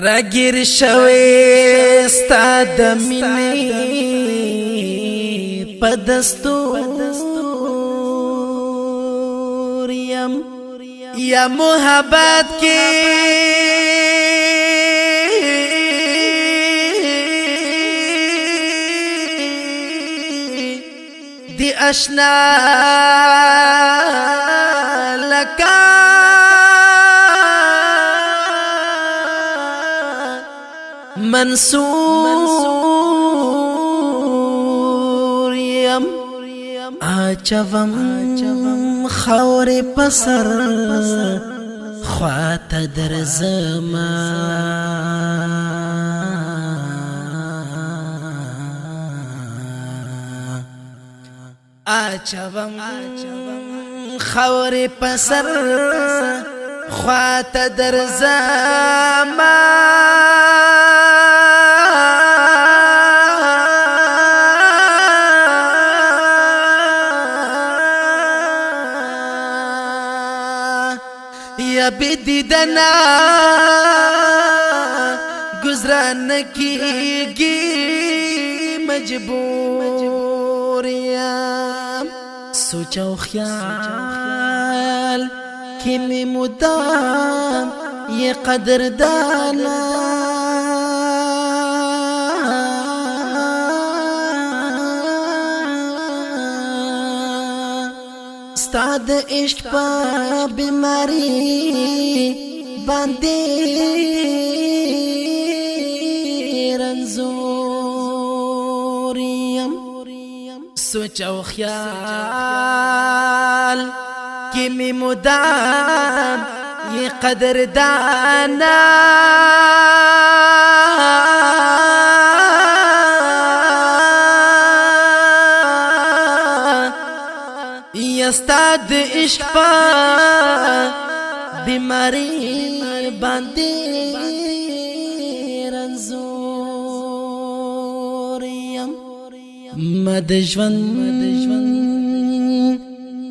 راگیر شوی ستا د مینې په دستور یا محبت کې دی اشنا لکا منصور یم آچوم خور پسر خوات در زمان آچوم خور پسر خوات در زمان یا بدیدنا گزران کیگی مجبور یم سوچ و خیال کی می مدام یہ قدر دانا استاد عشق پا بیماری باندې رنزور یم سوچ او خیال کی می مدام یہ قدر دانا استاد عشق پا بیماری باندې رنزور یم مد ژوند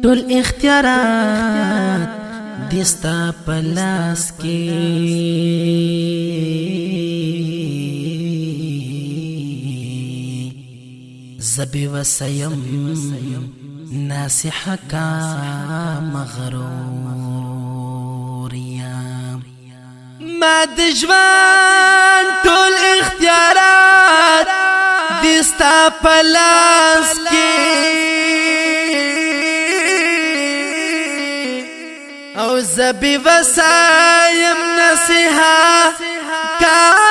ټول اختیارات دستا پلاس کې زبی وسیم ناصحة کا مغرور یم ما د ژوند ټول اختیارات دستا پلاس کې او زبی وسایم نصیحه کا